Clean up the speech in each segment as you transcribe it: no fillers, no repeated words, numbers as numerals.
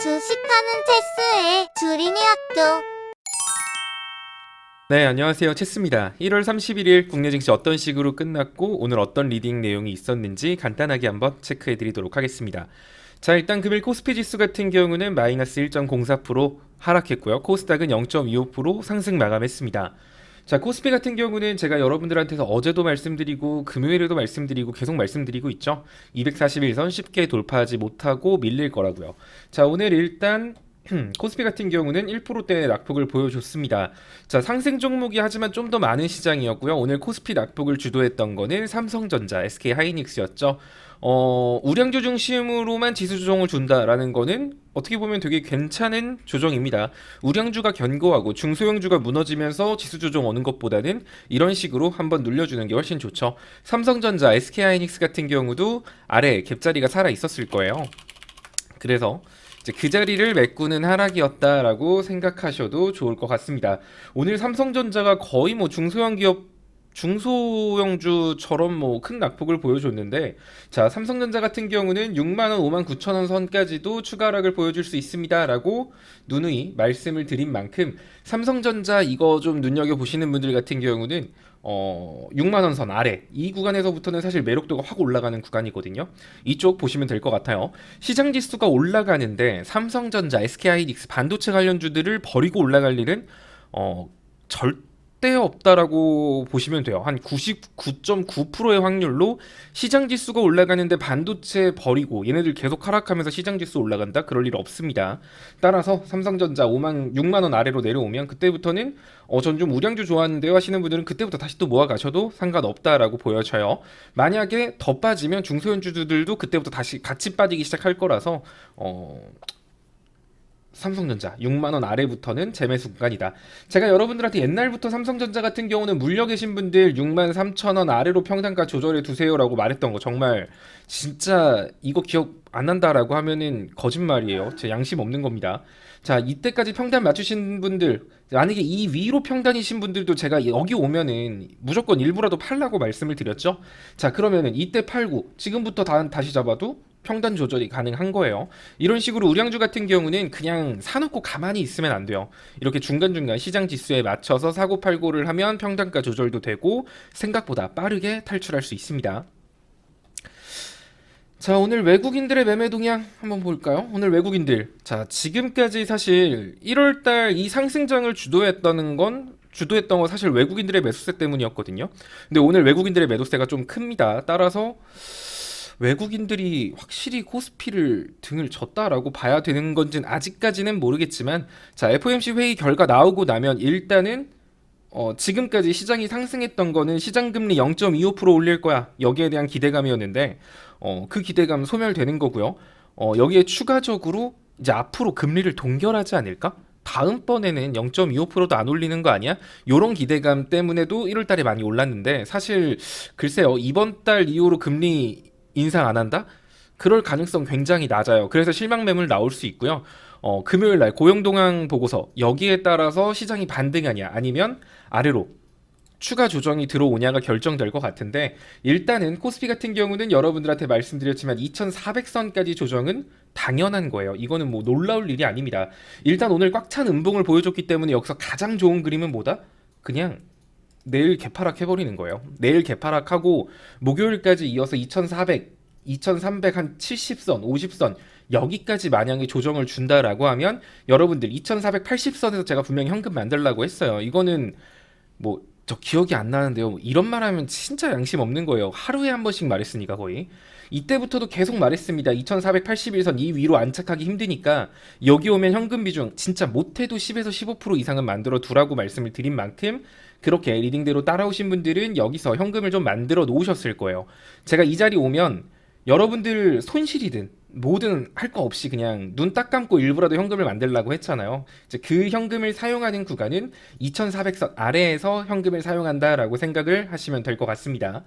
주식하는 체스의 주린이 학교. 네, 안녕하세요. 체스입니다. 1월 31일 국내 증시 어떤 식으로 끝났고 오늘 어떤 리딩 내용이 있었는지 간단하게 한번 체크해 드리도록 하겠습니다. 자, 일단 금일 코스피 지수 같은 경우는 마이너스 1.04% 하락했고요. 코스닥은 0.25% 상승 마감했습니다. 자, 코스피 같은 경우는 제가 여러분들한테서 어제도 말씀드리고 금요일에도 말씀드리고 계속 말씀드리고 있죠. 241선 쉽게 돌파하지 못하고 밀릴 거라고요. 자, 오늘 일단 코스피 같은 경우는 1%대 낙폭을 보여줬습니다. 자, 상승 종목이 하지만 좀 더 많은 시장이었고요. 오늘 코스피 낙폭을 주도했던 거는 삼성전자, SK하이닉스였죠. 우량주 중심으로만 지수 조정을 준다라는 거는 어떻게 보면 되게 괜찮은 조정입니다. 우량주가 견고하고 중소형주가 무너지면서 지수 조정 오는 것보다는 이런 식으로 한번 눌려주는 게 훨씬 좋죠. 삼성전자, SK하이닉스 같은 경우도 아래 갭자리가 살아 있었을 거예요. 그래서 이제 그 자리를 메꾸는 하락이었다라고 생각하셔도 좋을 것 같습니다. 오늘 삼성전자가 거의 뭐 중소형주처럼 뭐 큰 낙폭을 보여줬는데, 자, 삼성전자 같은 경우는 6만원, 5만 9천원 선까지도 추가 하락을 보여줄 수 있습니다라고 누누이 말씀을 드린 만큼 삼성전자 이거 좀 눈여겨보시는 분들 같은 경우는 6만원 선 아래 이 구간에서부터는 사실 매력도가 확 올라가는 구간이거든요. 이쪽 보시면 될 것 같아요. 시장 지수가 올라가는데 삼성전자, SK하이닉스 반도체 관련주들을 버리고 올라갈 일은 절대 없다라고 보시면 돼요. 한 99.9%의 확률로 시장 지수가 올라가는데 반도체 버리고 얘네들 계속 하락하면서 시장 지수 올라간다? 그럴 일 없습니다. 따라서 삼성전자 6만 원 아래로 내려오면 그때부터는 전 좀 우량주 좋아하는데요 하시는 분들은 그때부터 다시 또 모아 가셔도 상관없다라고 보여져요. 만약에 더 빠지면 중소형주들도 그때부터 다시 같이 빠지기 시작할 거라서 삼성전자 6만원 아래부터는 재매수 구간이다. 제가 여러분들한테 옛날부터 삼성전자 같은 경우는 물려 계신 분들 6만 3천원 아래로 평단가 조절해 두세요라고 말했던 거 정말 진짜 이거 기억 안 난다라고 하면은 거짓말이에요. 제 양심 없는 겁니다. 자, 이때까지 평단 맞추신 분들, 만약에 이 위로 평단이신 분들도 제가 여기 오면은 무조건 일부라도 팔라고 말씀을 드렸죠. 자, 그러면은 이때 팔고 지금부터 다시 잡아도 평단 조절이 가능한 거예요. 이런 식으로 우량주 같은 경우는 그냥 사놓고 가만히 있으면 안 돼요. 이렇게 중간중간 시장 지수에 맞춰서 사고 팔고를 하면 평단가 조절도 되고 생각보다 빠르게 탈출할 수 있습니다. 자, 오늘 외국인들의 매매 동향 한번 볼까요? 오늘 외국인들, 자, 지금까지 사실 1월달 이 상승장을 주도했던 건 사실 외국인들의 매수세 때문이었거든요. 근데 오늘 외국인들의 매도세가 좀 큽니다. 따라서 외국인들이 확실히 코스피를 등을 졌다라고 봐야 되는 건지는 아직까지는 모르겠지만, 자, FOMC 회의 결과 나오고 나면 일단은 지금까지 시장이 상승했던 거는 시장금리 0.25% 올릴 거야, 여기에 대한 기대감이었는데 그 기대감 소멸되는 거고요. 여기에 추가적으로 이제 앞으로 금리를 동결하지 않을까? 다음번에는 0.25%도 안 올리는 거 아니야? 요런 기대감 때문에도 1월달에 많이 올랐는데, 사실 글쎄요, 이번 달 이후로 금리 인상 안 한다? 그럴 가능성 굉장히 낮아요. 그래서 실망 매물 나올 수 있고요. 금요일 날 고용동향 보고서, 여기에 따라서 시장이 반등하냐 아니면 아래로 추가 조정이 들어오냐가 결정될 것 같은데, 일단은 코스피 같은 경우는 여러분들한테 말씀드렸지만 2400선까지 조정은 당연한 거예요. 이거는 뭐 놀라울 일이 아닙니다. 일단 오늘 꽉 찬 음봉을 보여줬기 때문에 여기서 가장 좋은 그림은 뭐다? 그냥 내일 개파락 해버리는 거예요. 내일 개파락하고 목요일까지 이어서 2400, 2300 한 70선, 50선 여기까지 만약에 조정을 준다라고 하면 여러분들 2480선에서 제가 분명히 현금 만들라고 했어요. 이거는 뭐 저 기억이 안 나는데요. 이런 말 하면 진짜 양심 없는 거예요. 하루에 한 번씩 말했으니까 거의. 이때부터도 계속 말했습니다. 2481선 이 위로 안착하기 힘드니까 여기 오면 현금 비중 진짜 못해도 10에서 15% 이상은 만들어 두라고 말씀을 드린 만큼 그렇게 리딩대로 따라오신 분들은 여기서 현금을 좀 만들어 놓으셨을 거예요. 제가 이 자리 오면 여러분들 손실이든 뭐든 할 거 없이 그냥 눈 딱 감고 일부라도 현금을 만들라고 했잖아요. 이제 그 현금을 사용하는 구간은 2400선 아래에서 현금을 사용한다라고 생각을 하시면 될 것 같습니다.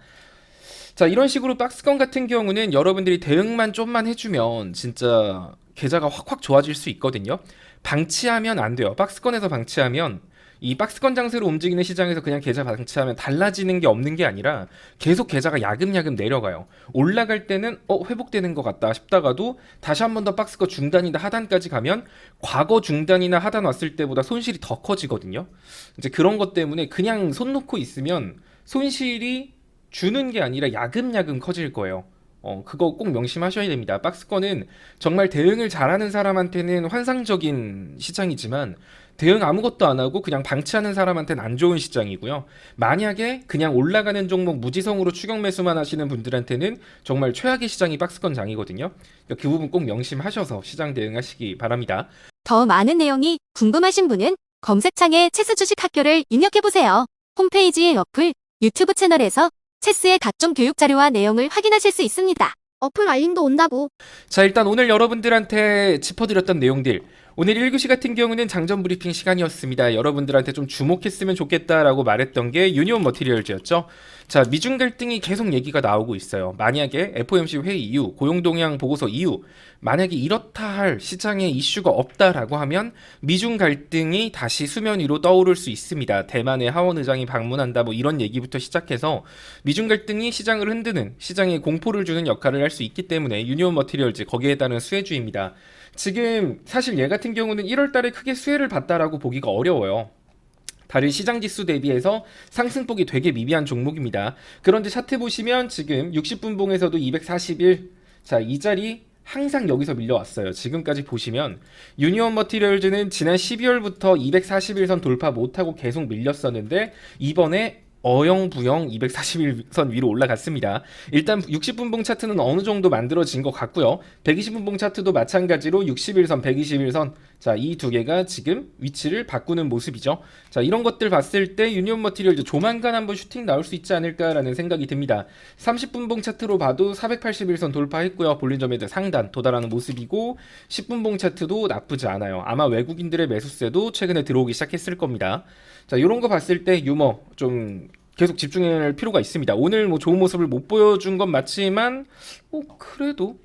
자, 이런 식으로 박스권 같은 경우는 여러분들이 대응만 좀만 해주면 진짜 계좌가 확확 좋아질 수 있거든요. 방치하면 안 돼요. 박스권에서 방치하면 이 박스권 장세로 움직이는 시장에서 그냥 계좌 방치하면 달라지는 게 없는 게 아니라 계속 계좌가 야금야금 내려가요. 올라갈 때는 회복되는 것 같다 싶다가도 다시 한 번 더 박스권 중단이나 하단까지 가면 과거 중단이나 하단 왔을 때보다 손실이 더 커지거든요. 이제 그런 것 때문에 그냥 손 놓고 있으면 손실이 주는 게 아니라 야금야금 커질 거예요. 그거 꼭 명심하셔야 됩니다. 박스권은 정말 대응을 잘하는 사람한테는 환상적인 시장이지만 대응 아무것도 안 하고 그냥 방치하는 사람한테는 안 좋은 시장이고요. 만약에 그냥 올라가는 종목 무지성으로 추격 매수만 하시는 분들한테는 정말 최악의 시장이 박스권 장이거든요. 그러니까 그 부분 꼭 명심하셔서 시장 대응하시기 바랍니다. 더 많은 내용이 궁금하신 분은 검색창에 체스 주식 학교를 입력해보세요. 홈페이지의 어플, 유튜브 채널에서 체스의 각종 교육 자료와 내용을 확인하실 수 있습니다. 어플 알림도 온다고. 자, 일단 오늘 여러분들한테 짚어드렸던 내용들, 오늘 1교시 같은 경우는 장전 브리핑 시간이었습니다. 여러분들한테 좀 주목했으면 좋겠다라고 말했던 게 유니온 머티리얼즈였죠. 자, 미중 갈등이 계속 얘기가 나오고 있어요. 만약에 FOMC 회의 이후, 고용동향 보고서 이후 만약에 이렇다 할 시장에 이슈가 없다라고 하면 미중 갈등이 다시 수면 위로 떠오를 수 있습니다. 대만의 하원 의장이 방문한다 뭐 이런 얘기부터 시작해서 미중 갈등이 시장을 흔드는, 시장에 공포를 주는 역할을 할 수 있기 때문에 유니온 머티리얼즈 거기에 따른 수혜주입니다. 지금 사실 얘 같은 경우는 1월 달에 크게 수혜를 봤다라고 보기가 어려워요. 다른 시장 지수 대비해서 상승폭이 되게 미비한 종목입니다. 그런데 차트 보시면 지금 60분 봉에서도 241, 자, 이 자리 항상 여기서 밀려왔어요. 지금까지 보시면 유니온 머티리얼즈는 지난 12월부터 241선 돌파 못하고 계속 밀렸었는데 이번에 어영부영 241선 위로 올라갔습니다. 일단 60분봉 차트는 어느 정도 만들어진 것 같고요. 120분봉 차트도 마찬가지로 61선, 121선, 자, 이 두 개가 지금 위치를 바꾸는 모습이죠. 자, 이런 것들 봤을 때 유니온 머티리얼즈 조만간 한번 슈팅 나올 수 있지 않을까라는 생각이 듭니다. 30분봉 차트로 봐도 481선 돌파했고요. 볼린저 매드 상단 도달하는 모습이고 10분봉 차트도 나쁘지 않아요. 아마 외국인들의 매수세도 최근에 들어오기 시작했을 겁니다. 자, 이런 거 봤을 때 유머 좀 계속 집중할 필요가 있습니다. 오늘 뭐 좋은 모습을 못 보여준 건 맞지만 그래도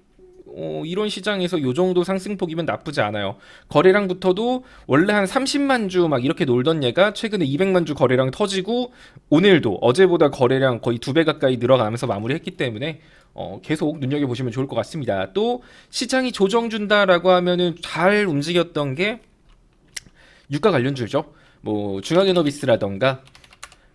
이런 시장에서 요 정도 상승폭이면 나쁘지 않아요. 거래량부터도 원래 한 30만 주 막 이렇게 놀던 얘가 최근에 200만 주 거래량 터지고 오늘도 어제보다 거래량 거의 2배 가까이 늘어가면서 마무리했기 때문에 계속 눈여겨보시면 좋을 것 같습니다. 또 시장이 조정 준다라고 하면은 잘 움직였던 게 유가 관련주죠. 뭐 중앙에너비스라던가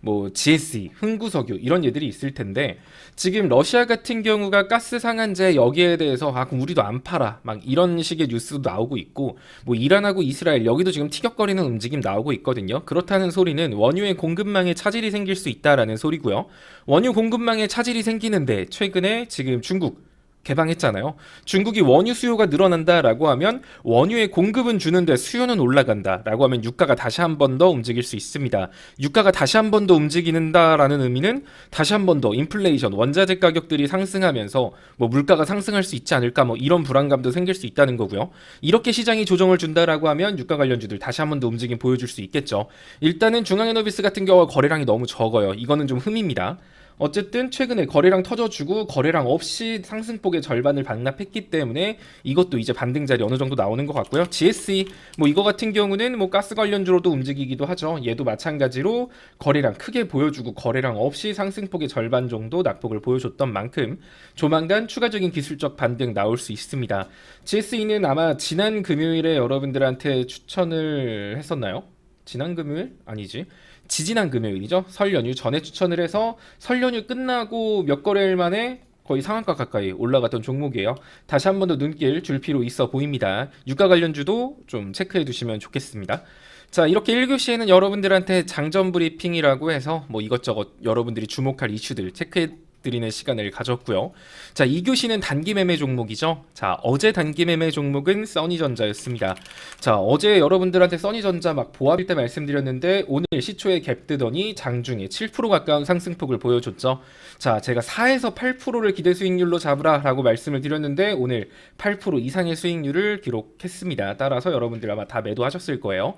뭐 GSE, 흥구석유 이런 얘들이 있을 텐데 지금 러시아 같은 경우가 가스 상한제 여기에 대해서 그럼 우리도 안 팔아 막 이런 식의 뉴스도 나오고 있고 뭐 이란하고 이스라엘 여기도 지금 티격거리는 움직임 나오고 있거든요. 그렇다는 소리는 원유의 공급망에 차질이 생길 수 있다라는 소리고요. 원유 공급망에 차질이 생기는데 최근에 지금 중국 개방했잖아요. 중국이 원유 수요가 늘어난다라고 하면 원유의 공급은 주는데 수요는 올라간다라고 하면 유가가 다시 한 번 더 움직일 수 있습니다. 유가가 다시 한 번 더 움직이는다라는 의미는 다시 한 번 더 인플레이션, 원자재 가격들이 상승하면서 뭐 물가가 상승할 수 있지 않을까 뭐 이런 불안감도 생길 수 있다는 거고요. 이렇게 시장이 조정을 준다라고 하면 유가 관련주들 다시 한 번 더 움직임 보여줄 수 있겠죠. 일단은 중앙에너비스 같은 경우가 거래량이 너무 적어요. 이거는 좀 흠입니다. 어쨌든 최근에 거래량 터져주고 거래량 없이 상승폭의 절반을 반납했기 때문에 이것도 이제 반등자리 어느 정도 나오는 것 같고요. GSE 뭐 이거 같은 경우는 뭐 가스 관련주로도 움직이기도 하죠. 얘도 마찬가지로 거래량 크게 보여주고 거래량 없이 상승폭의 절반 정도 낙폭을 보여줬던 만큼 조만간 추가적인 기술적 반등 나올 수 있습니다. GSE는 아마 지난 금요일에 여러분들한테 추천을 했었나요? 지난 금요일? 아니지. 지지난 금요일이죠. 설 연휴 전에 추천을 해서 설 연휴 끝나고 몇 거래일 만에 거의 상한가 가까이 올라갔던 종목이에요. 다시 한 번 더 눈길 줄 필요 있어 보입니다. 유가 관련주도 좀 체크해 두시면 좋겠습니다. 자, 이렇게 1교시에는 여러분들한테 장전 브리핑이라고 해서 뭐 이것저것 여러분들이 주목할 이슈들 체크해 드리는 시간을 가졌고요. 자, 2교시는 단기 매매 종목이죠. 자, 어제 단기 매매 종목은 써니전자였습니다. 자, 어제 여러분들한테 써니전자 막 보합일 때 말씀드렸는데 오늘 시초에 갭 뜨더니 장중에 7% 가까운 상승폭을 보여줬죠. 자, 제가 4에서 8%를 기대 수익률로 잡으라 라고 말씀을 드렸는데 오늘 8% 이상의 수익률을 기록했습니다. 따라서 여러분들 아마 다 매도하셨을 거예요.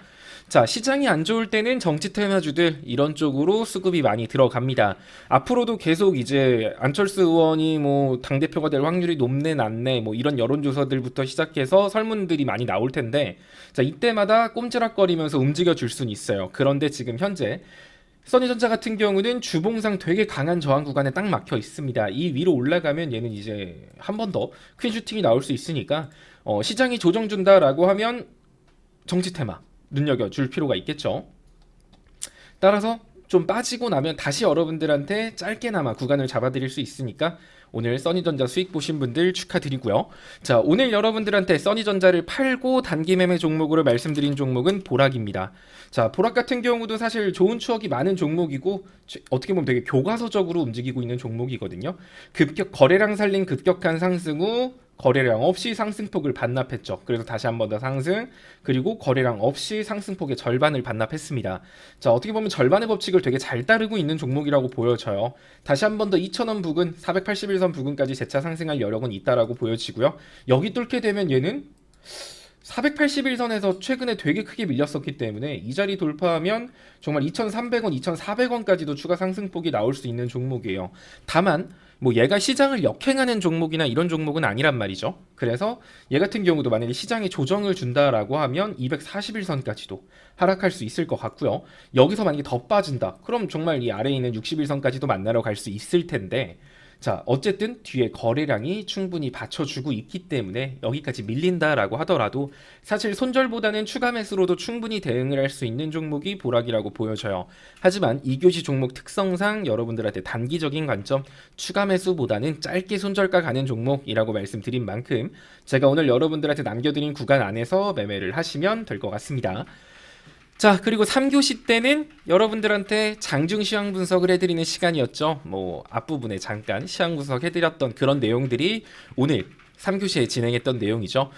자, 시장이 안 좋을 때는 정치 테마주들 이런 쪽으로 수급이 많이 들어갑니다. 앞으로도 계속 이제 이제 안철수 의원이 뭐 당대표가 될 확률이 높네 낮네 뭐 이런 여론조사들부터 시작해서 설문들이 많이 나올 텐데 자 이때마다 꼼지락거리면서 움직여 줄 수는 있어요. 그런데 지금 현재 써니전자 같은 경우는 주봉상 되게 강한 저항 구간에 딱 막혀 있습니다. 이 위로 올라가면 얘는 이제 한 번 더 큰 슈팅이 나올 수 있으니까 시장이 조정 준다라고 하면 정치 테마 눈여겨줄 필요가 있겠죠. 따라서 좀 빠지고 나면 다시 여러분들한테 짧게나마 구간을 잡아드릴 수 있으니까 오늘 써니전자 수익 보신 분들 축하드리고요. 자, 오늘 여러분들한테 써니전자를 팔고 단기 매매 종목으로 말씀드린 종목은 보락입니다. 자, 보락 같은 경우도 사실 좋은 추억이 많은 종목이고 어떻게 보면 되게 교과서적으로 움직이고 있는 종목이거든요. 거래량 살린 급격한 상승 후 거래량 없이 상승폭을 반납했죠. 그래서 다시 한 번 더 상승, 그리고 거래량 없이 상승폭의 절반을 반납했습니다. 자, 어떻게 보면 절반의 법칙을 되게 잘 따르고 있는 종목이라고 보여져요. 다시 한 번 더 2,000원 부근, 481선 부근까지 재차 상승할 여력은 있다라고 보여지고요. 여기 뚫게 되면 얘는 481선에서 최근에 되게 크게 밀렸었기 때문에 이 자리 돌파하면 정말 2,300원, 2,400원까지도 추가 상승폭이 나올 수 있는 종목이에요. 다만 뭐 얘가 시장을 역행하는 종목이나 이런 종목은 아니란 말이죠. 그래서 얘 같은 경우도 만약에 시장이 조정을 준다라고 하면 241선까지도 하락할 수 있을 것 같고요. 여기서 만약에 더 빠진다. 그럼 정말 이 아래에 있는 61선까지도 만나러 갈 수 있을 텐데 자, 어쨌든 뒤에 거래량이 충분히 받쳐주고 있기 때문에 여기까지 밀린다라고 하더라도 사실 손절보다는 추가 매수로도 충분히 대응을 할 수 있는 종목이 보락이라고 보여져요. 하지만 2교시 종목 특성상 여러분들한테 단기적인 관점 추가 매수보다는 짧게 손절가 가는 종목이라고 말씀드린 만큼 제가 오늘 여러분들한테 남겨드린 구간 안에서 매매를 하시면 될 것 같습니다. 자, 그리고 3교시 때는 여러분들한테 장중 시황 분석을 해드리는 시간이었죠. 뭐 앞부분에 잠깐 시황 분석 해드렸던 그런 내용들이 오늘 3교시에 진행했던 내용이죠.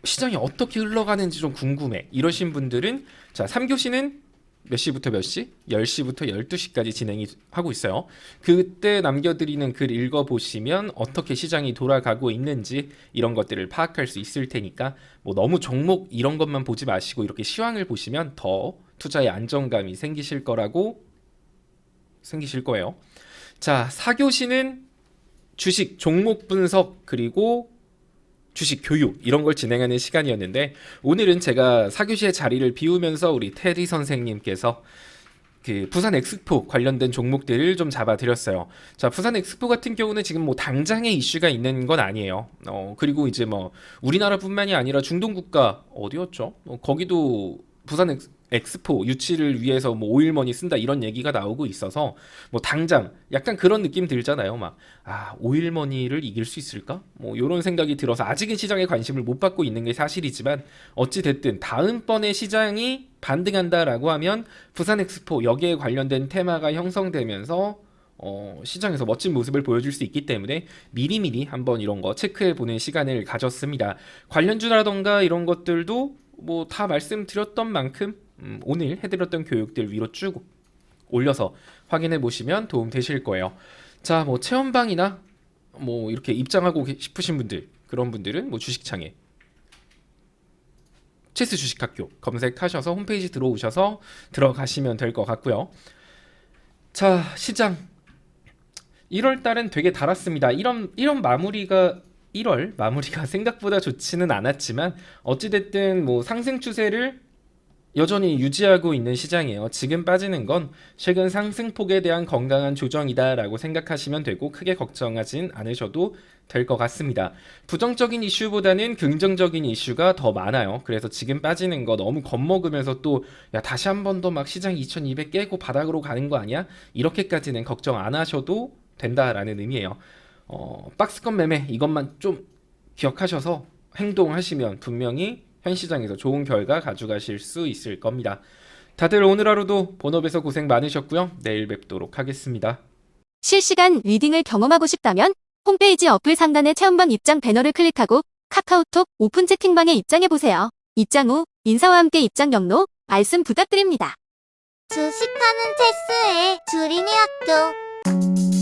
시장이 어떻게 흘러가는지 좀 궁금해 이러신 분들은 자, 3교시는 몇 시부터 몇 시? 10시부터 12시까지 진행이 하고 있어요. 그때 남겨드리는 글 읽어보시면 어떻게 시장이 돌아가고 있는지 이런 것들을 파악할 수 있을 테니까 뭐 너무 종목 이런 것만 보지 마시고 이렇게 시황을 보시면 더 투자에 안정감이 생기실 거예요. 자, 4교시는 주식 종목 분석 그리고 주식 교육 이런 걸 진행하는 시간이었는데 오늘은 제가 4교시의 자리를 비우면서 우리 테리 선생님께서 그 부산 엑스포 관련된 종목들을 좀 잡아드렸어요. 자, 부산 엑스포 같은 경우는 지금 뭐 당장의 이슈가 있는 건 아니에요. 그리고 이제 뭐 우리나라뿐만이 아니라 중동 국가 어디였죠? 거기도 부산 엑스포 유치를 위해서 뭐 오일머니 쓴다 이런 얘기가 나오고 있어서 뭐 당장 약간 그런 느낌 들잖아요. 막 오일머니를 이길 수 있을까? 뭐 이런 생각이 들어서 아직은 시장에 관심을 못 받고 있는 게 사실이지만 어찌 됐든 다음번에 시장이 반등한다라고 하면 부산 엑스포 여기에 관련된 테마가 형성되면서 시장에서 멋진 모습을 보여줄 수 있기 때문에 미리미리 한번 이런 거 체크해보는 시간을 가졌습니다. 관련주라던가 이런 것들도 뭐 다 말씀드렸던 만큼 오늘 해드렸던 교육들 위로 쭉 올려서 확인해 보시면 도움 되실 거예요. 자, 뭐 체험방이나 뭐 이렇게 입장하고 싶으신 분들 그런 분들은 뭐 주식창에 체스 주식학교 검색하셔서 홈페이지 들어오셔서 들어가시면 될 것 같고요. 자, 시장 1월 달은 되게 달았습니다. 이런 마무리가 1월 마무리가 생각보다 좋지는 않았지만 어찌됐든 뭐 상승 추세를 여전히 유지하고 있는 시장이에요. 지금 빠지는 건 최근 상승폭에 대한 건강한 조정이다라고 생각하시면 되고 크게 걱정하진 않으셔도 될 것 같습니다. 부정적인 이슈보다는 긍정적인 이슈가 더 많아요. 그래서 지금 빠지는 거 너무 겁먹으면서 또 야 다시 한 번 더 막 시장 2200 깨고 바닥으로 가는 거 아니야? 이렇게까지는 걱정 안 하셔도 된다라는 의미예요. 박스권 매매 이것만 좀 기억하셔서 행동하시면 분명히 현 시장에서 좋은 결과 가져가실 수 있을 겁니다. 다들 오늘 하루도 본업에서 고생 많으셨고요. 내일 뵙도록 하겠습니다. 실시간 리딩을 경험하고 싶다면 홈페이지 어플 상단의 체험방 입장 배너를 클릭하고 카카오톡 오픈 채팅방에 입장해보세요. 입장 후 인사와 함께 입장 경로 말씀 부탁드립니다. 주식하는 체스의 주린이 학교